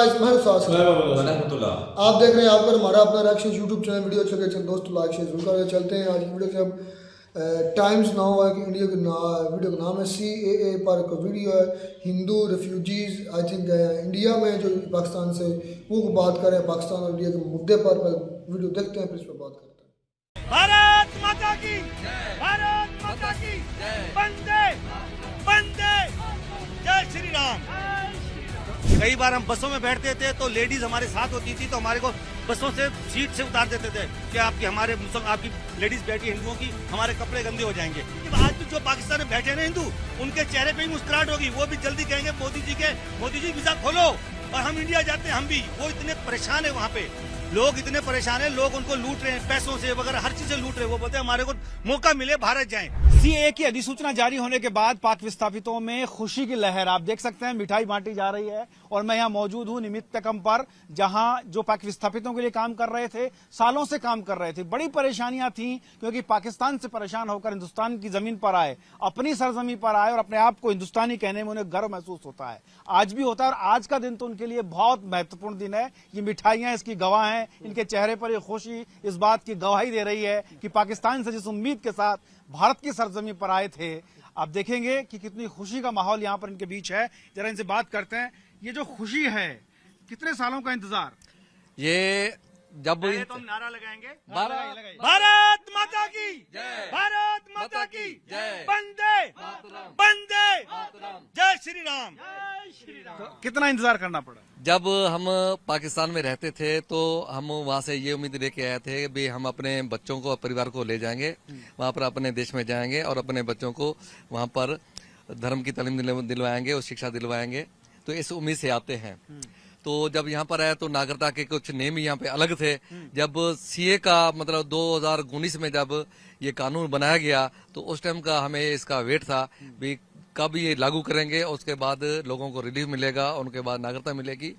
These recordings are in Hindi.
आप देख रहे हैं आप पर हमारा अपना रिएक्शन यूट्यूब चैनल वीडियो अच्छा लगे दोस्तों लाइक शेयर जरूर करें। चलते हैं आज की वीडियो से। अब टाइम्स नाउ है कि इंडिया का वीडियो का नाम है CAA पर एक वीडियो है। Hindu refugees I think India में जो पाकिस्तान से वो बात करें पाकिस्तान और इंडिया के मुद्दे पर वीडियो देखते हैं फिर इस पर बात करते हैं। भारत माता की भारत माता की वंदे वंदे जय श्री राम। कई बार हम बसों में बैठते थे तो लेडीज हमारे साथ होती थी तो हमारे को बसों से सीट से उतार देते थे कि आपकी लेडीज बैठी हिंदुओं की हमारे कपड़े गंदे हो जाएंगे। आज भी जो पाकिस्तान में बैठे ना हिंदू उनके चेहरे पे ही मुस्कुराहट होगी। वो भी जल्दी कहेंगे मोदी जी वीजा खोलो और हम इंडिया जाते हैं। हम भी वो इतने परेशान है वहाँ पे लोग इतने परेशान है, लोग उनको लूट रहे हैं पैसों से वगैरह हर चीज से लूट रहे हैं। वो बोलते हैं हमारे को मौका मिले भारत जाएं। CAA की अधिसूचना जारी होने के बाद पाक विस्थापितों में खुशी की लहर आप देख सकते हैं। मिठाई बांटी जा रही है और मैं यहाँ मौजूद हूँ निमित्तकम पर, जहाँ जो पाक विस्थापितों के लिए काम कर रहे थे, सालों से काम कर रहे थे। बड़ी परेशानियां थी क्योंकि पाकिस्तान से परेशान होकर हिंदुस्तान की जमीन पर आए, अपनी सरजमी पर आए और अपने आप को हिंदुस्तानी कहने में उन्हें गर्व महसूस होता है। आज भी होता है और आज का दिन तो उनके लिए बहुत महत्वपूर्ण दिन है। ये मिठाइयां इसकी गवाह हैं, इनके चेहरे पर ये खुशी इस बात की गवाही दे रही है कि पाकिस्तान से जिस उम्मीद के साथ भारत की सरजमी पर आए थे, आप देखेंगे कि कितनी खुशी का माहौल यहाँ पर इनके बीच है। जरा इनसे बात करते हैं। ये जो खुशी है, कितने सालों का इंतजार? ये जब तो हम नारा लगाएंगे, भारत माता की भारत माता की वंदे वंदे जय श्री राम। तो कितना इंतजार करना पड़ा? जब हम पाकिस्तान में रहते थे तो हम वहाँ से ये उम्मीद लेके आए थे कि हम अपने बच्चों को परिवार को ले जाएंगे, वहाँ पर अपने देश में जाएंगे और अपने बच्चों को वहाँ पर धर्म की तालीम दिलवाएंगे और शिक्षा दिलवाएंगे। तो इस उम्मीद से आते हैं। तो जब यहाँ पर आए तो नागरिकता के कुछ नियम यहाँ पे अलग थे। जब CA का मतलब 2019 में जब ये कानून बनाया गया तो उस टाइम का हमें इसका वेट था भी कब ये लागू करेंगे और उसके बाद लोगों को रिलीफ मिलेगा, उनके बाद नागरिकता मिलेगी।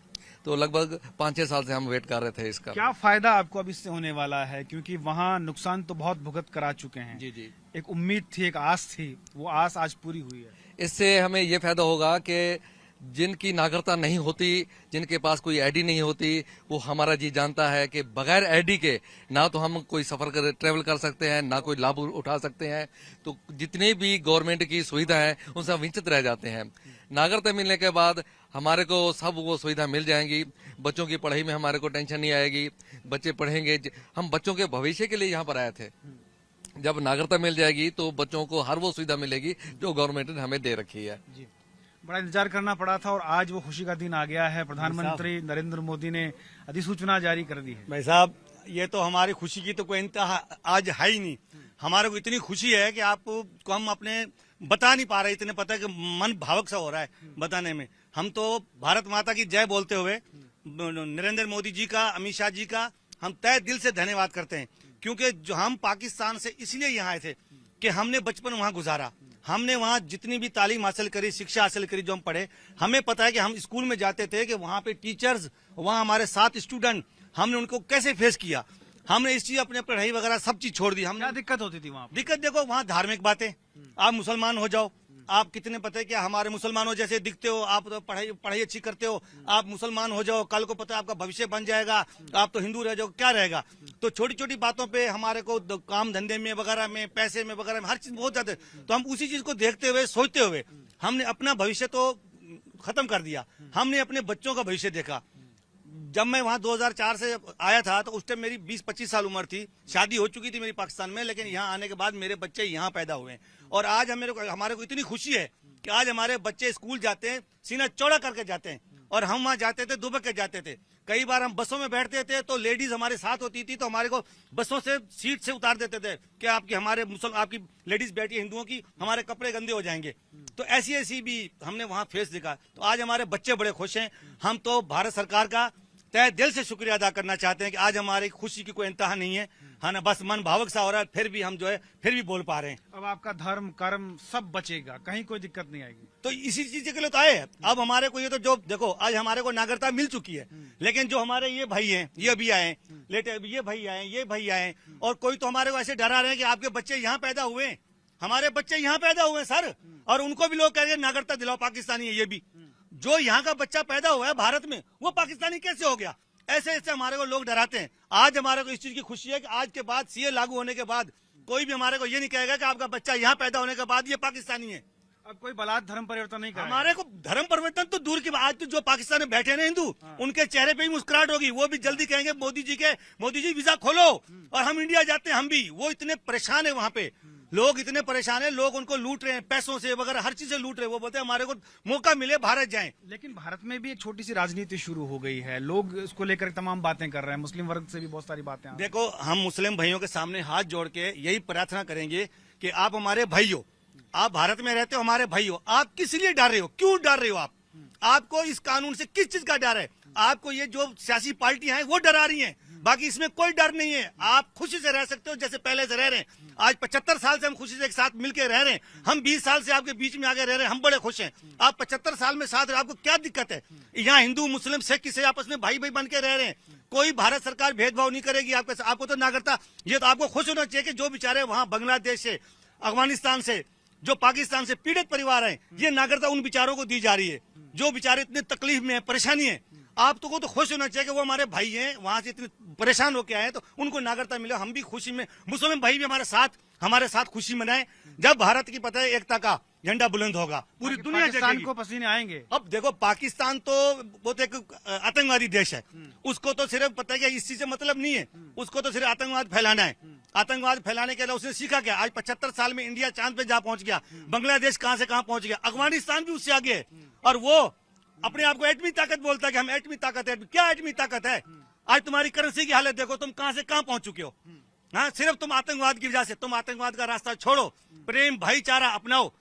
तो लगभग 5-6 साल से हम वेट कर रहे थे इसका। क्या फायदा आपको अब इससे होने वाला है? क्योंकि वहाँ नुकसान तो बहुत भुगत करा चुके हैं। जी। एक उम्मीद थी, एक आस थी, वो आस आज पूरी हुई है। इससे हमें ये फायदा होगा कि जिनकी नागरिकता नहीं होती, जिनके पास कोई ID नहीं होती, वो हमारा जी जानता है कि बगैर ID के ना तो हम कोई सफर ट्रेवल कर सकते हैं, ना कोई लाभ उठा सकते हैं। तो जितने भी गवर्नमेंट की सुविधा है उनसे हम वंचित रह जाते हैं। नागरिकता मिलने के बाद हमारे को सब वो सुविधा मिल जाएंगी। बच्चों की पढ़ाई में हमारे को टेंशन नहीं आएगी, बच्चे पढ़ेंगे। हम बच्चों के भविष्य के लिए यहाँ पर आए थे। जब नागरिकता मिल जाएगी तो बच्चों को हर वो सुविधा मिलेगी जो गवर्नमेंट ने हमें दे रखी है। जी, बड़ा इंतजार करना पड़ा था और आज वो खुशी का दिन आ गया है। प्रधानमंत्री नरेंद्र मोदी ने अधिसूचना जारी कर दी है। भाई साहब, ये तो हमारी खुशी की तो कोई इंतहा आज है ही नहीं। हमारे को इतनी खुशी है कि आपको हम अपने बता नहीं पा रहे, इतने पता है कि मन भावुक सा हो रहा है बताने में। हम तो भारत माता की जय बोलते हुए नरेंद्र मोदी जी का, अमित शाह जी का हम तहे दिल से धन्यवाद करते हैं। क्योंकि जो हम पाकिस्तान से इसलिए यहाँ आए थे कि हमने बचपन वहाँ गुजारा, हमने वहाँ जितनी भी तालीम हासिल करी, शिक्षा हासिल करी, जो हम पढ़े, हमें पता है कि हम स्कूल में जाते थे कि वहाँ पे टीचर्स, वहाँ हमारे साथ स्टूडेंट, हमने उनको कैसे फेस किया। हमने इस चीज अपने पढ़ाई वगैरह सब चीज छोड़ दी। हमने क्या दिक्कत होती थी वहाँ? दिक्कत देखो, वहाँ धार्मिक बातें, आप मुसलमान हो जाओ, आप कितने पता है कि हमारे मुसलमानों जैसे दिखते हो, आप तो पढ़ाई अच्छी करते हो, आप मुसलमान हो जाओ, कल को पता है आपका भविष्य बन जाएगा, आप तो हिंदू रह जाओ, क्या रहेगा। तो छोटी छोटी बातों पे हमारे को काम धंधे में वगैरह में, पैसे में वगैरह में हर चीज बहुत ज्यादा। तो हम उसी चीज को देखते हुए, सोचते हुए हमने अपना भविष्य तो खत्म कर दिया, हमने अपने बच्चों का भविष्य देखा। जब मैं वहाँ 2004 से आया था तो उस टाइम मेरी 20-25 साल उम्र थी, शादी हो चुकी थी मेरी पाकिस्तान में, लेकिन यहाँ आने के बाद मेरे बच्चे यहाँ पैदा हुए। और आज हमारे को इतनी खुशी है कि आज हमारे बच्चे स्कूल जाते हैं, सीना चौड़ा करके जाते हैं। और हम वहाँ जाते थे, दुबक के जाते थे। कई बार हम बसों में बैठते थे तो लेडीज हमारे साथ होती थी तो हमारे को बसों से सीट से उतार देते थे कि आपकी लेडीज बैठी हिंदुओं की हमारे कपड़े गंदे हो जाएंगे। तो ऐसी भी हमने वहाँ फेस देखा। तो आज हमारे बच्चे बड़े खुश हैं। हम तो भारत सरकार का तहे दिल से शुक्रिया अदा करना चाहते हैं कि आज हमारी खुशी की कोई इंतहा नहीं है। हाँ ना, बस मन भावुक सा हो रहा है, फिर भी हम जो है फिर भी बोल पा रहे हैं। अब आपका धर्म कर्म सब बचेगा, कहीं कोई दिक्कत नहीं आएगी। तो इसी चीज के लिए तो आए हैं। अब हमारे को ये तो जो देखो, आज हमारे को नागरिकता मिल चुकी है, लेकिन जो हमारे ये भाई हैं, ये अभी आए लेटे, ये भाई आए और कोई तो हमारे को ऐसे डरा रहे हैं कि आपके बच्चे यहाँ पैदा हुए, हमारे बच्चे यहाँ पैदा हुए सर, और उनको भी लोग कह रहे हैं नागरिकता दिलाओ, पाकिस्तानी है ये भी। जो यहाँ का बच्चा पैदा हुआ है भारत में वो पाकिस्तानी कैसे हो गया? ऐसे ऐसे हमारे को लोग डराते हैं। आज हमारे को इस चीज की खुशी है कि आज के बाद सीए लागू होने के बाद कोई भी हमारे को ये नहीं कहेगा कि आपका बच्चा यहाँ पैदा होने के बाद ये पाकिस्तानी है। अब कोई बलात् धर्म परिवर्तन नहीं करेगा। हमारे को धर्म परिवर्तन तो दूर की बात, आज तो जो पाकिस्तान में बैठे हैं हिंदू, उनके चेहरे पे ही मुस्कुराहट होगी। वो भी जल्दी कहेंगे मोदी जी वीजा खोलो और हम इंडिया जाते हैं। हम भी, वो इतने परेशान है वहां पे, लोग इतने परेशान है, लोग उनको लूट रहे हैं पैसों से वगैरह, हर चीज से लूट रहे हैं। वो बोलते हैं हमारे को मौका मिले भारत जाएं। लेकिन भारत में भी एक छोटी सी राजनीति शुरू हो गई है, लोग इसको लेकर तमाम बातें कर रहे हैं, मुस्लिम वर्ग से भी बहुत सारी बातें। देखो, हम मुस्लिम भाइयों के सामने हाथ जोड़ के यही प्रार्थना करेंगे कि आप हमारे भाई हो, आप भारत में रहते हो, हमारे भाई हो, आप किस लिए डर रहे हो? क्यों डर रहे हो? आपको इस कानून से किस चीज का डर है? आपको ये जो सियासी पार्टियां हैं वो डरा रही हैं, बाकी इसमें कोई डर नहीं है। आप खुशी से रह सकते हो जैसे पहले से रह रहे हैं। आज 75 साल से हम खुशी से एक साथ मिलकर रह रहे हैं। हम 20 साल से आपके बीच में आगे रह रहे हैं, हम बड़े खुश हैं। आप 75 साल में साथ रहे, आपको क्या दिक्कत है? यहाँ हिंदू मुस्लिम सिख किसे आपस में भाई भाई बन के रह रहे हैं। कोई भारत सरकार भेदभाव नहीं करेगी आपको तो नागरिकता, ये तो आपको खुश होना चाहिए कि जो बेचारे वहां बांग्लादेश से, अफगानिस्तान से, जो पाकिस्तान से पीड़ित परिवार हैं, ये नागरिकता उन बेचारों को दी जा रही है जो बेचारे इतने तकलीफ में है, परेशानी है। आप तो को तो खुश होना चाहिए कि वो हमारे भाई हैं, वहां से इतने परेशान होके आए तो उनको नागरिकता मिले। हम भी खुशी में, मुस्लिम भाई भी हमारे साथ खुशी मनाएं। जब भारत की पता है एकता का झंडा बुलंद होगा, पूरी दुनिया पाकिस्तान को पसीने आएंगे। अब देखो, पाकिस्तान तो वो तो एक आतंकवादी देश है, उसको तो सिर्फ पता है कि इस चीज से मतलब नहीं है, उसको तो सिर्फ आतंकवाद फैलाना है। आतंकवाद फैलाने के लिए उसने सीखा क्या? आज 75 साल में इंडिया चांद पे जा पहुंच गया, बांग्लादेश कहां से कहां पहुंच गया, अफगानिस्तान भी उससे आगे है, और वो अपने आप को एटमी ताकत बोलता है कि हम एटमी ताकत है। क्या एटमी ताकत है? आज तुम्हारी करेंसी की हालत देखो, तुम कहां से कहां पहुंच चुके हो। हाँ, सिर्फ तुम आतंकवाद की वजह से, तुम आतंकवाद का रास्ता छोड़ो, प्रेम भाईचारा अपनाओ,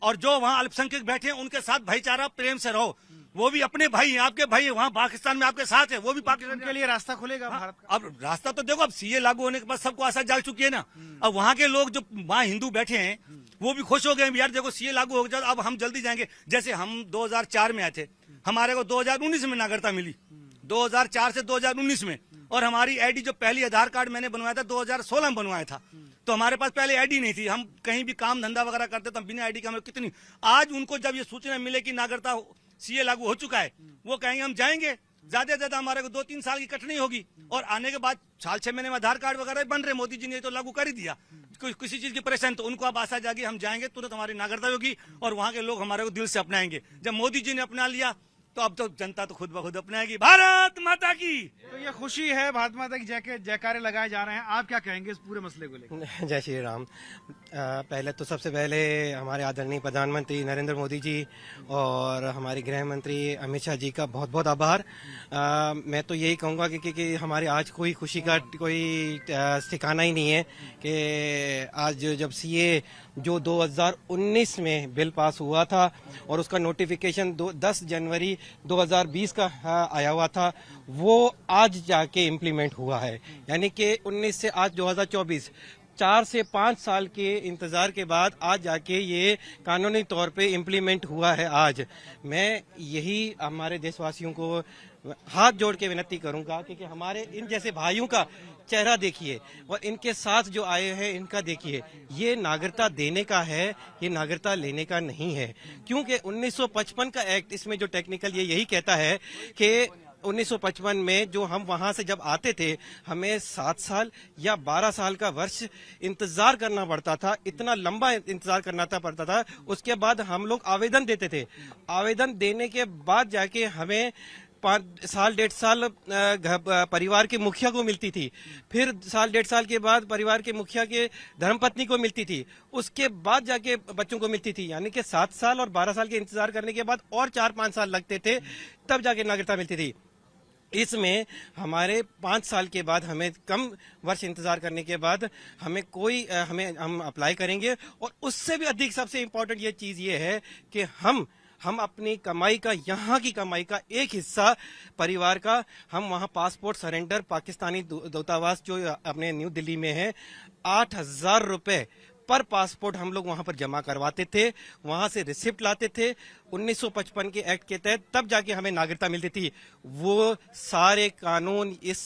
और जो वहां अल्पसंख्यक बैठे हैं उनके साथ भाईचारा प्रेम से रहो। वो भी अपने भाई हैं, आपके भाई हैं, वहां पाकिस्तान में आपके साथ है, वो भी पाकिस्तान के लिए रास्ता खुलेगा भारत का। अब रास्ता तो देखो, अब सीए लागू होने के बाद सबको आशा जाग चुकी है ना। अब वहां के लोग जो वहां हिंदू बैठे हैं वो भी खुश हो गए यार, देखो सीए लागू हो गया, अब हम जल्दी जाएंगे। जैसे हम 2004 में आए थे, हमारे को 2019 में नागरिकता मिली, 2004 से 2019 में, और हमारी आईडी जो पहली आधार कार्ड मैंने बनवाया था 2016 में बनवाया था, तो हमारे पास पहले आईडी नहीं थी। हम कहीं भी काम धंधा वगैरह करते तो बिना आईडी के हमें कितनी, आज उनको जब ये सूचना मिले कि नागरिकता सीए लागू हो चुका है, वो कहेंगे हम जाएंगे। ज्यादा से ज्यादा हमारे को 2-3 साल की कटनी होगी, और आने के बाद 6 महीने में आधार कार्ड वगैरह बन रहे, मोदी जी ने तो लागू कर ही दिया। किसी चीज की परेशानी तो उनको अब आशा जागी, हम जाएंगे, तुरंत हमारी नागरिकता होगी और वहां के लोग हमारे को दिल से अपनाएंगे। जब मोदी जी ने अपना लिया तो अब तो जनता तो खुद ब खुद अपनाएगी। भारत माता की। तो ये खुशी है, भारत माता की जयकारे लगाए जा रहे हैं। आप क्या कहेंगे इस पूरे मसले को लेकर? जय श्री राम। पहले तो सबसे पहले हमारे आदरणीय प्रधानमंत्री नरेंद्र मोदी जी और हमारे गृह मंत्री अमित शाह जी का बहुत बहुत आभार। मैं तो यही कहूँगा कि हमारे आज कोई खुशी का कोई ठिकाना ही नहीं है कि आज जब सीए जो 2019 में बिल पास हुआ था और उसका नोटिफिकेशन 10 जनवरी 2020 का आया हुआ था, वो आज जाके इम्प्लीमेंट हुआ है। यानी कि 19 से आज 2024, 4 से 5 साल के इंतजार के बाद आज जाके ये कानूनी तौर पे इम्प्लीमेंट हुआ है। आज मैं यही हमारे देशवासियों को हाथ जोड़ के विनती करूंगा कि हमारे इन जैसे भाइयों का चेहरा देखिए और इनके साथ जो आए हैं इनका देखिए। ये नागरिकता देने का है, ये नागरिकता लेने का नहीं है। क्योंकि 1955 का एक्ट, इसमें जो टेक्निकल ये यही कहता है कि 1955 में जो हम वहां से जब आते थे हमें 7 साल या 12 साल का वर्ष इंतजार करना पड़ता था, इतना लंबा इंतजार करना पड़ता था। उसके बाद हम लोग आवेदन देते थे, आवेदन देने के बाद जाके हमें 5 साल 1.5 साल परिवार के मुखिया को मिलती थी, फिर साल 1.5 साल के बाद परिवार के मुखिया के धर्मपत्नी को मिलती थी, उसके बाद जाके बच्चों को मिलती थी। यानी कि 7 साल और 12 साल के इंतजार करने के बाद और 4-5 साल लगते थे, तब जाके नागरिकता मिलती थी। इसमें हमारे 5 साल के बाद हमें कम वर्ष इंतजार करने के बाद हमें हम अप्लाई करेंगे। और उससे भी अधिक सबसे इम्पोर्टेंट ये चीज़ ये है कि हम अपनी कमाई का, यहाँ की कमाई का एक हिस्सा परिवार का, हम वहाँ पासपोर्ट सरेंडर पाकिस्तानी दूतावास जो अपने न्यू दिल्ली में है, 8,000 रुपये पर पासपोर्ट हम लोग वहां पर जमा करवाते थे, वहां से रिसिप्ट लाते थे 1955 के एक्ट के तहत, तब जाके हमें नागरिकता मिलती थी। वो सारे कानून इस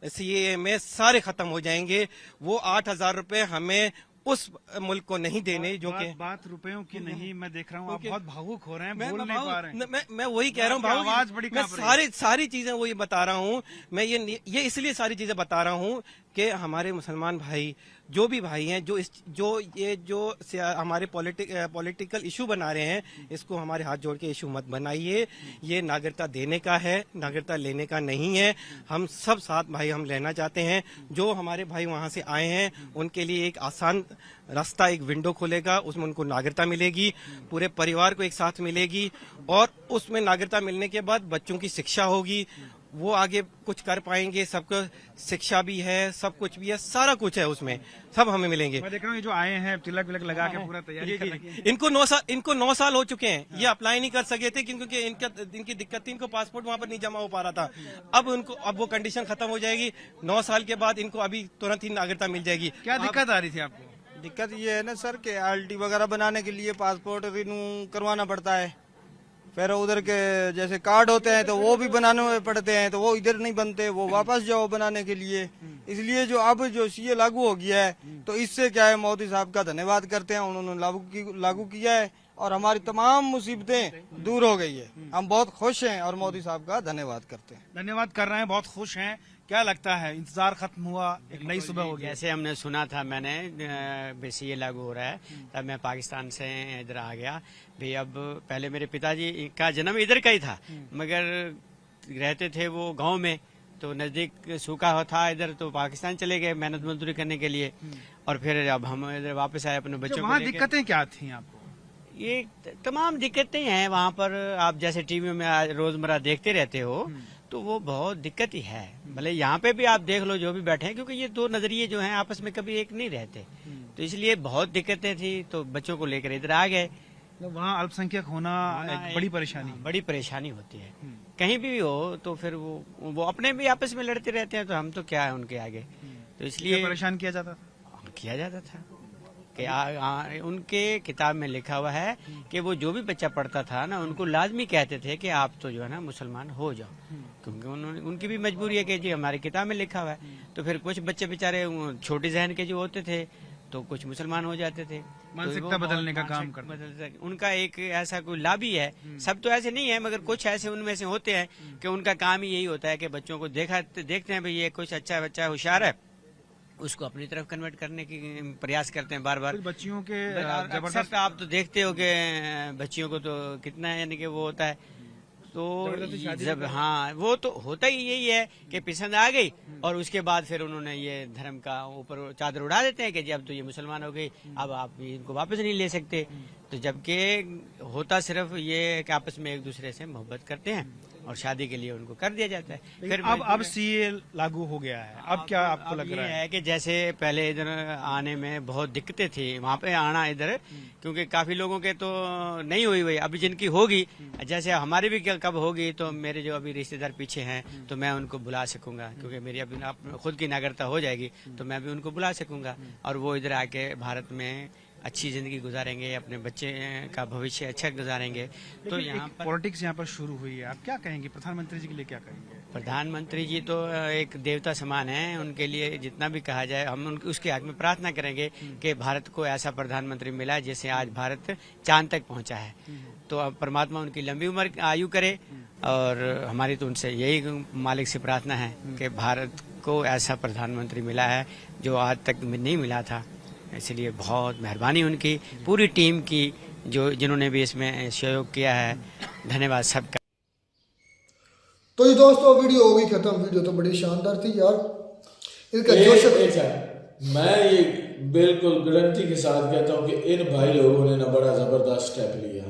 सीएए में सारे खत्म हो जाएंगे। वो 8,000 रुपये हमें उस मुल्क को नहीं देने जो कि बात रुपयों की नहीं, मैं देख रहा हूँ आप बहुत भावुक हो रहे हैं, बोल मैं नहीं पा रहे हैं। मैं वही कह रहा हूँ भाऊ, आवाज बड़ी मैं कांप रही है। सारी चीजें वो ये बता रहा हूँ। मैं ये इसलिए सारी चीजें बता रहा हूँ कि हमारे मुसलमान भाई जो भी भाई हैं जो हमारे पॉलिटिकल इशू बना रहे हैं, इसको हमारे हाथ जोड़ के इशू मत बनाइए। ये नागरिकता देने का है, नागरिकता लेने का नहीं है। हम सब साथ भाई हम लेना चाहते हैं। जो हमारे भाई वहां से आए हैं उनके लिए एक आसान रास्ता, एक विंडो खुलेगा, उसमें उनको नागरिकता मिलेगी, पूरे परिवार को एक साथ मिलेगी, और उसमें नागरिकता मिलने के बाद बच्चों की शिक्षा होगी, वो आगे कुछ कर पाएंगे। सबको शिक्षा भी है, सब कुछ भी है, सारा कुछ है उसमें, सब हमें मिलेंगे। मैं देख रहा हूँ ये जो आए हैं तिलक विलक लगा के पूरा तैयारी कर रखी है। इनको 9 साल हो चुके हैं, ये अप्लाई नहीं कर सके थे क्योंकि इनकी दिक्कत थी, इनको पासपोर्ट वहां पर नहीं जमा हो पा रहा था। अब वो कंडीशन खत्म हो जाएगी, 9 साल के बाद इनको अभी तुरंत ही नागरिकता मिल जाएगी। क्या दिक्कत आ रही थी आपको? दिक्कत ये है ना सर कि आरटी वगैरह बनाने के लिए पासपोर्ट रिन्यू करवाना पड़ता है, फिर उधर के जैसे कार्ड होते हैं तो वो भी बनाने पड़ते हैं, तो वो इधर नहीं बनते, वो वापस जाओ बनाने के लिए। इसलिए जो अब जो सीए लागू हो गया है, तो इससे क्या है, मोदी साहब का धन्यवाद करते हैं, उन्होंने लागू किया है और हमारी तमाम मुसीबतें दूर हो गई है। हम बहुत खुश हैं और मोदी साहब का धन्यवाद करते हैं। धन्यवाद कर रहे हैं, बहुत खुश हैं। क्या लगता है, इंतजार खत्म हुआ, एक नई सुबह हो गई? जैसे हमने सुना था, मैंने सीए लागू हो रहा है, तब मैं पाकिस्तान से इधर आ गया भी। अब पहले मेरे पिताजी का जन्म इधर का ही था, मगर रहते थे वो गांव में, तो नजदीक सूखा था इधर, तो पाकिस्तान चले गए मेहनत मजदूरी करने के लिए, और फिर अब हम इधर वापस आए अपने बच्चों को वहाँ लेके। दिक्कतें क्या थी आपको? ये तमाम दिक्कतें हैं वहाँ पर, आप जैसे टीवी में रोजमर्रा देखते रहते हो, तो वो बहुत दिक्कत ही है। भले यहाँ पे भी आप देख लो जो भी बैठे हैं, क्योंकि ये दो नजरिए जो हैं आपस में कभी एक नहीं रहते, तो इसलिए बहुत दिक्कतें थी, तो बच्चों को लेकर इधर आ गए। वहाँ अल्पसंख्यक होना एक बड़ी परेशानी। बड़ी परेशानी होती है, कहीं भी हो तो फिर वो अपने भी आपस में लड़ते रहते हैं, तो हम तो क्या है उनके आगे, तो इसलिए परेशान किया जाता था। किया जाता था कि उनके किताब में लिखा हुआ है कि वो जो भी बच्चा पढ़ता था ना, उनको लाजमी कहते थे कि आप तो जो है ना मुसलमान हो जाओ, क्योंकि उनकी भी मजबूरी है कि जी हमारी किताब में लिखा हुआ है। तो फिर कुछ बच्चे बेचारे छोटे जहन के जो होते थे, तो कुछ मुसलमान हो जाते थे। मानसिकता बदलने का काम करते। उनका एक ऐसा कोई लाभी है, सब तो ऐसे नहीं है, मगर कुछ ऐसे उनमें से होते हैं कि उनका काम ही यही होता है कि बच्चों को देखते हैं भाई ये कुछ अच्छा बच्चा है, होशियार है, उसको अपनी तरफ कन्वर्ट करने की प्रयास करते हैं बार बार। बच्चियों के जबरदस्त आप तो देखते हो कि बच्चियों को तो कितना यानी कि वो होता है, तो जब हाँ वो तो होता ही यही है कि पसंद आ गई, और उसके बाद फिर उन्होंने ये धर्म का ऊपर चादर उड़ा देते हैं कि जी अब तो ये मुसलमान हो गई, अब आप इनको वापस नहीं ले सकते। तो जबकि होता सिर्फ ये कि आपस में एक दूसरे से मोहब्बत करते हैं और शादी के लिए उनको कर दिया जाता है। फिर अब सीए लागू हो गया है, अब क्या आपको लग रहा है? कि जैसे पहले इधर आने में बहुत दिक्कतें थी, वहाँ पे आना इधर, क्योंकि काफी लोगों के तो नहीं हुई हुई, अभी जिनकी होगी, जैसे हमारी भी कब होगी, तो मेरे जो अभी रिश्तेदार पीछे हैं तो मैं उनको बुला सकूंगा, क्योंकि मेरी अभी खुद की नागरिकता हो जाएगी तो मैं भी उनको बुला सकूंगा, और वो इधर आके भारत में अच्छी जिंदगी गुजारेंगे, अपने बच्चे का भविष्य अच्छा गुजारेंगे। तो यहाँ पर पॉलिटिक्स यहाँ पर शुरू हुई है, आप क्या कहेंगे? प्रधानमंत्री जी के लिए क्या कहेंगे? प्रधानमंत्री जी तो एक देवता समान हैं, उनके लिए जितना भी कहा जाए हम उसके हक में प्रार्थना करेंगे कि भारत को ऐसा प्रधानमंत्री मिला जिससे आज भारत चांद तक पहुंचा है। तो अब परमात्मा उनकी लंबी उम्र आयु करे, और हमारी तो उनसे यही मालिक से प्रार्थना है कि भारत को ऐसा प्रधानमंत्री मिला है जो आज तक नहीं मिला था। इसलिए बहुत मेहरबानी उनकी, पूरी टीम की, जो जिन्होंने भी इसमें सहयोग किया है, धन्यवाद सबका। तो ये दोस्तों वीडियो हो गई खत्म। वीडियो तो बड़ी शानदार थी यार, इनका जोश। मैं ये बिल्कुल गारंटी के साथ कहता हूँ कि इन भाई लोगों ने ना बड़ा जबरदस्त स्टेप लिया,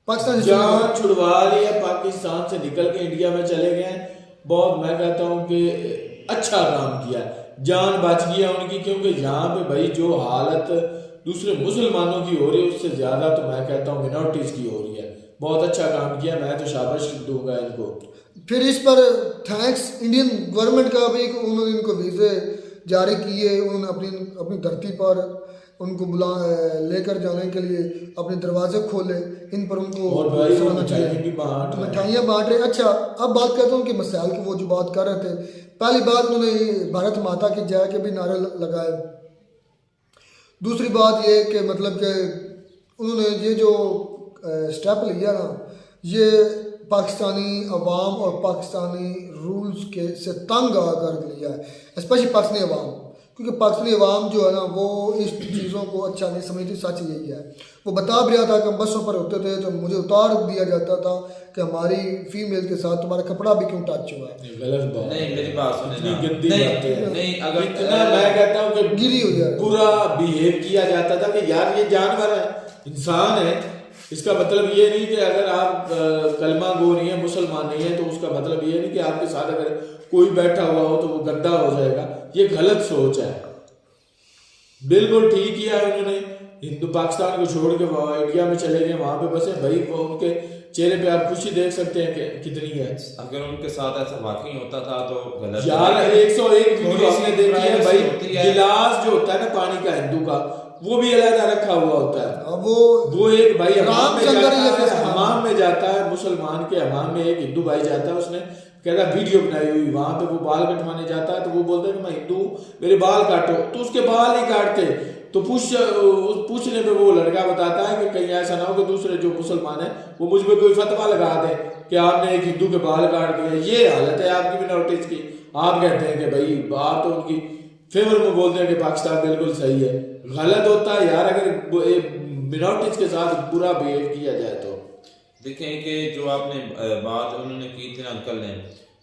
पाकिस्तान जान छुड़वा ली है, पाकिस्तान से निकल के इंडिया में चले गए। बहुत मैं कहता हूँ कि अच्छा काम किया, जान बच गया उनकी, क्योंकि यहाँ पे भाई जो हालत दूसरे मुसलमानों की हो रही है उससे ज्यादा तो मैं कहता हूँ मिनॉरिटीज की हो रही है। बहुत अच्छा काम किया, मैं तो शाबाश दूंगा इनको। फिर इस पर थैंक्स इंडियन गवर्नमेंट का भी, उन्होंने इनको वीज़े जारी किए, उन्होंने अपनी धरती पर उनको लेकर जाने के लिए अपने दरवाजे खोले, इन पर उनको और भाई वो मिठाइयाँ बांट रहे। अच्छा, अब बात करता हूँ कि मसाइल की, वो जो बात कर रहे थे, पहली बात उन्होंने भारत माता की जय के भी नारे लगाए। दूसरी बात ये कि मतलब कि उन्होंने ये जो स्टेप लिया ना, ये पाकिस्तानी अवाम और पाकिस्तानी रूल्स के से तंग आकर लिया है, स्पेशली पाकिस्तानी अवाम, क्योंकि पाकिस्तानी अवाम जो है ना वो इस चीज़ों को अच्छा नहीं समझती। सच यही है, वो बता भी रहा था कि हम बसों पर होते थे तो मुझे उतार दिया जाता था कि हमारी फीमेल के साथ तुम्हारा कपड़ा भी क्यों टच हुआ है। गलत बात नहीं, मेरी बात सुने ना। गंदी बातें हैं। नहीं, अगर इतना मैं कहता हूँ कि गिरी हो जाए पूरा बिहेव किया जाता था कि यार ये जानवर है, इंसान है। इसका मतलब ये नहीं कि अगर आप कलमा गो नहीं है, मुसलमान नहीं है, तो उसका मतलब ये नहीं कि आपके साथ अगर कोई बैठा हुआ हो तो वो गंदा हो जाएगा। ये गलत सोच है। बिल्कुल ठीक किया है उन्होंने, हिंदू पाकिस्तान को छोड़ के इंडिया में चले गए, वहां पे बसे। भाई वो उनके चेहरे पे आप खुशी देख सकते हैं कि कितनी है। अगर उनके साथ ऐसा वाकई होता था तो गलत यार 101 वीडियो हमने देखी है भाई। होती है। गिलास जो होता है ना पानी का हिंदू का, वो भी अलग रखा हुआ होता है। अब वो एक भाई हमाम में रामचंद्र जाता ये है, हमाम में जाता है, मुसलमान के हमाम में एक हिंदू भाई जाता है, उसने कहता वीडियो बनाई हुई, वहां पे वो बाल कटवाने जाता है तो वो बोलता है कि मैं हिंदू, मेरे बाल काटो, तो उसके बाल नहीं काटते। तो पूछने पे वो लड़का बताता है कि कहीं ऐसा ना हो कि दूसरे जो मुसलमान है वो मुझ पे कोई फतवा लगा दे कि आपने एक हिंदू के बाल काट दिए। ये हालत है आपकी मिनोरिटीज की। आप कहते हैं कि भाई बात तो उनकी फेवर में बोलते हैं कि पाकिस्तान बिल्कुल सही है। गलत होता है यार अगर मिनोरिटीज के साथ बुरा बिहेव किया जाए तो। देखें कि जो आपने बात उन्होंने की थी ना अंकल ने,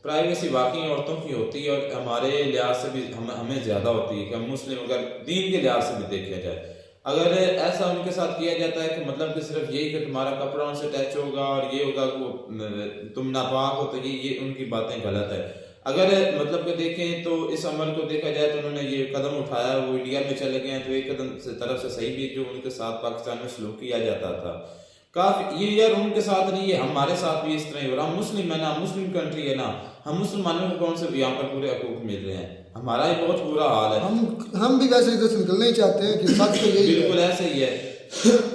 प्राइवेसी वाकई औरतों की होती है और हमारे लिहाज से भी हमें ज़्यादा होती है कि हम मुस्लिम अगर दीन के लिहाज से भी देखा जाए, अगर ऐसा उनके साथ किया जाता है कि मतलब कि सिर्फ यही कि तुम्हारा कपड़ा उनसे टच होगा और ये होगा कि तुम नापाक हो, तो ये उनकी बातें गलत है। अगर मतलब कि देखें तो इस अमल को देखा जाए तो उन्होंने ये कदम उठाया, वो इंडिया में चले गए, तो एक कदम से तरफ से सही भी जो उनके साथ पाकिस्तान में सलूक किया जाता था काफी। ये यार उनके साथ नहीं है, हमारे साथ भी इस तरह ही हो रहा। हम मुस्लिम है ना, मुस्लिम कंट्री है ना, हम मुसलमानों को कौन से यहाँ पर पूरे हकूक मिल रहे हैं? हमारा ही बहुत बुरा हाल है। हम भी वैसे इधर से निकलना ही चाहते हैं कि सच तो यही बिल्कुल ऐसे ही है।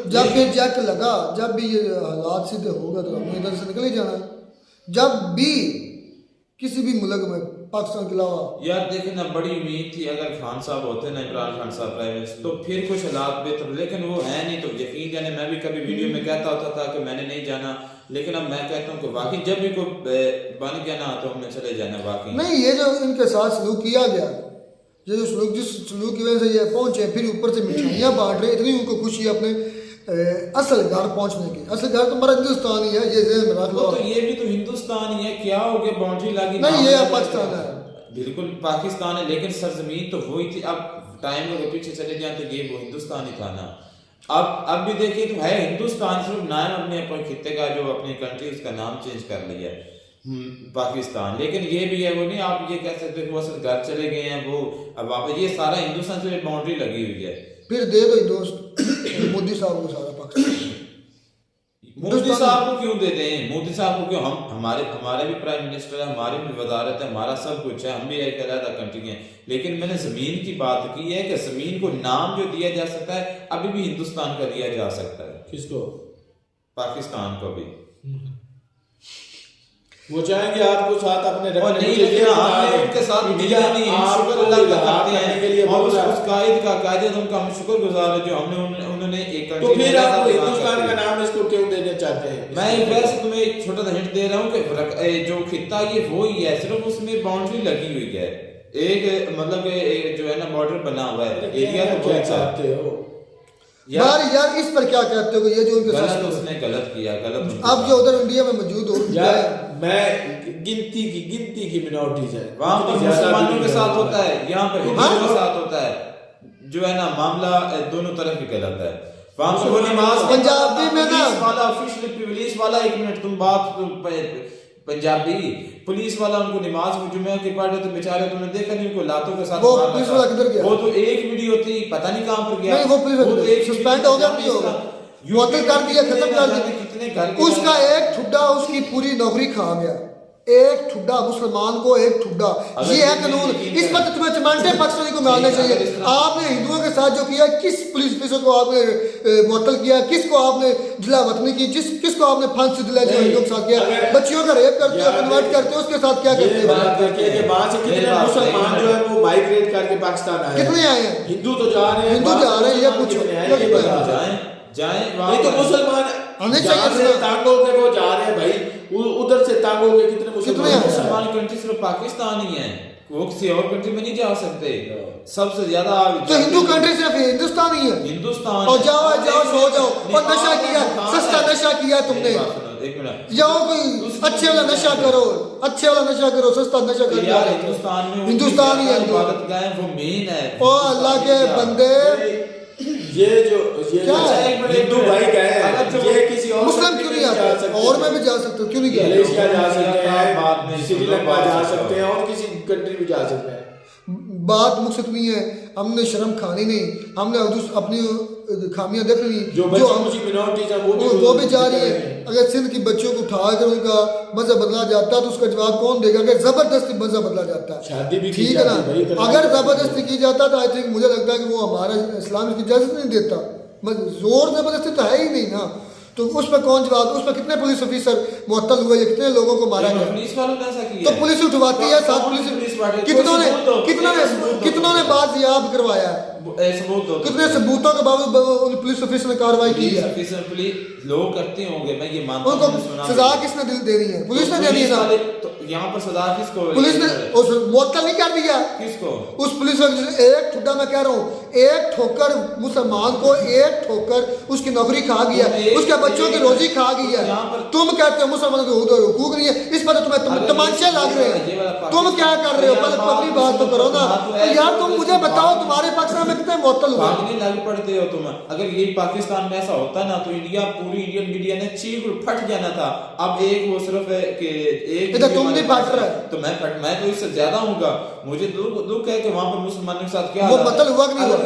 जब भी जैक लगा, जब भी ये हालात सीधे होगा तो हमने इधर से निकल ही जाना है। जब भी किसी भी मुल्क में पाकिस्तान के अलावा यार देखे ना, बड़ी उम्मीद थी अगर खान साहब होते ना, इमरान खान साहब प्राइम मिनिस्टर, तो फिर कुछ हालात बेहतर, लेकिन वो है नहीं। तो यकीन जाने मैं भी कभी वीडियो में कहता होता था कि मैंने नहीं जाना, लेकिन अब मैं कहता हूँ कि वाकई जब भी कोई बन गया ना तो हमने चले जाना वाकई। नहीं, ये जो इनके साथ सलूक किया गया, ये जो सलूक जिस सलूक की वजह से ये पहुंचे, फिर ऊपर से मिठाइयाँ बांट रहे, इतनी उनको खुशी है अपने असल घर पहुंचने की। असल घर तो हमारा हिंदुस्तान ही है, ये ज़हन में रख लो। तो ये भी तो हिंदुस्तान ही है, क्या हो गया बाउंड्री लगी? नहीं, ये पाकिस्तान है, बिल्कुल पाकिस्तान है, लेकिन सरजमीन तो वही थी। अब टाइम अगर पीछे चले जाए तो ये वो हिंदुस्तान ही था ना। अब भी देखिए तो है हिंदुस्तान, सिर्फ नाम अपने खित्ते का जो अपनी कंट्री उसका नाम चेंज कर लिया है पाकिस्तान। लेकिन ये भी है वो नहीं आप ये कह सकते वो असल घर चले गए हैं, वो अब वापस ये सारा हिंदुस्तान से बाउंड्री लगी हुई है। फिर दे दो दोस्त मोदी साहब को सारा पाकिस्तान। मोदी साहब को क्यों देते हैं? मोदी साहब को क्यों? हम हमारे भी प्राइम मिनिस्टर है, हमारी भी वजारत है, हमारा सब कुछ है, हम भी एक अलग कंट्री हैं। लेकिन मैंने जमीन की बात की है कि जमीन को नाम जो दिया जा सकता है अभी भी हिंदुस्तान का दिया जा सकता है। किसको? पाकिस्तान को भी। वो चाहेंगे आपको साथ अपने और नहीं, लेकिन आपने उनके साथ मिला नहीं, शुक्र अल्लाह का करते हैं और उस कायद का कायदे उनका हम शुक्रगुजार है जो हमने उन्होंने एक तो फिर आप हिंदुस्तान का नाम इसको क्यों देना चाहते हैं? मैं वैसे तुम्हें एक छोटा सा हिंट दे रहा हूँ कि जो खित्ता ये वो ही है, सिर्फ उसमें बाउंड्री लगी हुई है, एक मतलब जो है ना बॉर्डर बना हुआ है, एरिया तो क्या चाहते हो यार इस पर क्या कहते हो? ये जो उनके साथ उसने गलत किया, गलत। अब जो उधर इंडिया में मौजूद हो यार, मैं गिनती की मिनोरिटीज है, वहां पर मुसलमानों के साथ होता है, यहाँ पर हिंदुओं के साथ होता है, जो है ना मामला दोनों तरफ ही गलत है। वहां पर वो नमाज पंजाबी में ना वाला ऑफिशियल पुलिस वाला, एक मिनट तुम बात पंजाबी पुलिस वाला उनको नमाज जुमे की पढ़ रहे तो बेचारे तुमने देखा नहीं उनको लातों के साथ वो पुलिस वाला किधर गया? वो तो एक वीडियो थी, पता नहीं कहां पर गया। नहीं, वो पुलिस वाला तो सस्पेंड हो गया, नहीं होगा, मुअत्तल कर दिया, खत्म कर दिया। कितने घर उसका एक ठुड्डा उसकी पूरी नौकरी खा गया, एक ठुड्डा मुसलमान को एक ठुड्डा, ये है कानून। इस पर तो तुम्हें चमाटे पाकिस्तानी को मारना चाहिए। आपने हिंदुओं के साथ जो किया, किस पुलिस ऑफिसर को आपने मुअत्तल किया, किसको आपने जिला वतनी की, किसको आपने फांसी दिलाई जो हिंदुओं के साथ किया? बच्चियों का रेप करते हो, कन्वर्ट करते हो, उसके साथ क्या करते हो? वहां से कितने मुसलमान जो है वो माइग्रेट करके पाकिस्तान आए, कितने आए हैं? हिंदू तो जा रहे हैं, हिंदू जा रहे हैं, ये पूछो। जाए नहीं तो मुसलमान जहाँ से तंग होके वो जा रहे हैं भाई, उधर से तंग होके कितने मुसलमान कंट्री सिर्फ पाकिस्तान ही है, वो किसी और कंट्री में नहीं जा सकते। सबसे ज्यादा तो हिंदू कंट्री सिर्फ हिंदुस्तान ही है। हिंदुस्तान और जाओ सो जाओ और नशा किया, सस्ता नशा किया तुमने। एक मिनट, जाओ कोई अच्छे वाला नशा करो, अच्छे वाला नशा करो, सस्ता नशा करो। यार हिंदुस्तान में हिंदुस्तान ही है, इबादत गाह वो मेन है। ओ अल्लाह के बंदे, ये क्या है? हिंदू भाई गए हैं, ये किसी और मुस्लिम क्यों नहीं आते? और मैं भी जा सकता हूँ, क्यों नहीं गया? मलेशिया जा सकते हैं, श्रीलंका जा सकते हैं, और किसी कंट्री भी जा सकते हैं। बात मुझसे नहीं है, हमने शर्म खानी नहीं, हमने अपनी खामियां देख ली। जो मिनॉरिटीज है वो भी जा रही है। अगर सिंध की बच्चों को उठा कर उनका मजहब बदला जाता है तो उसका जवाब कौन देगा? अगर जबरदस्ती मजहब बदला जाता है, शादी भी ठीक है ना। अगर जबरदस्ती की जाता तो आई थिंक मुझे लगता है कि वो हमारा इस्लाम इसकी इजाजत नहीं देता। जोर जबरदस्ती तो है ही नहीं ना, तो उस पर कौन जवाब? उस पर कितने पुलिस ऑफिसर मुअत्तल हुए, कितने लोगों को मारा गया? पुलिस वालों ने ऐसा किया तो पुलिस उठवाती है, साथ पुलिस कितनों ने बात याद करवाया, कितने सबूतों के बावजूद पुलिस ऑफिसर ने कार्रवाई की है। लोग करते होंगे, मैं ये मानता उनको हूं। सजा किसने दे दी है? पुलिस ने दे दी है ना। तो यहाँ पर सजा किसको? पुलिस ने मुअत्तल नहीं कर दिया किसको? उस पुलिस एक ठुड्डा, मैं कह रहा हूँ, एक ठोकर मुसलमान को एक ठोकर उसकी नौकरी खा गया, उसके बच्चों की रोजी खा गई है। तुम कहते हो मुसलमानों के हुकूक नहीं है, इस पर तुम्हें तमाचे लग रहे हैं। तुम क्या कर रहे हो? पहले अपनी बात तो करो ना यार। तुम मुझे बताओ तुम्हारे पाकिस्तान में कितने मुअत्तल हुए? लग पड़ते हो तुम। अगर ये पाकिस्तान में ऐसा होता ना तो इंडिया, पूरी इंडियन मीडिया ने चीख फट जाना था। अब एक वो सिर्फ एक तुम नहीं फट रहा है, तो मैं तो इससे ज्यादा हूँगा। मुझे दुख है कि वहाँ पर मुसलमानों के साथ क्या वो मुअत्तल हुआ कि नहीं हुआ?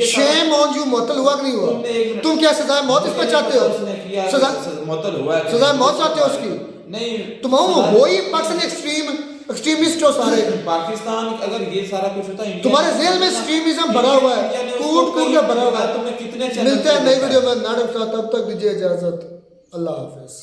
शेम ऑन यू, मुअत्तल हुआ कि नहीं हुआ? तुम क्या सजाए मौत इस पर चाहते हो? मुअत्तल हुआ, सजाए मौत चाहते हो उसकी? नहीं, तुम हो ही पाकिस्तान एक्सट्रीमिस्ट हो सारे। पाकिस्तान अगर ये सारा कुछ होता है, तुम्हारे जेल में एक्सट्रीमिज्म भरा हुआ है, कूट के भरा हुआ है। तुमने कितने मिलते हैं नई वीडियो में नाटक साथ, तब तक दीजिए इजाजत। अल्लाह हाफिज।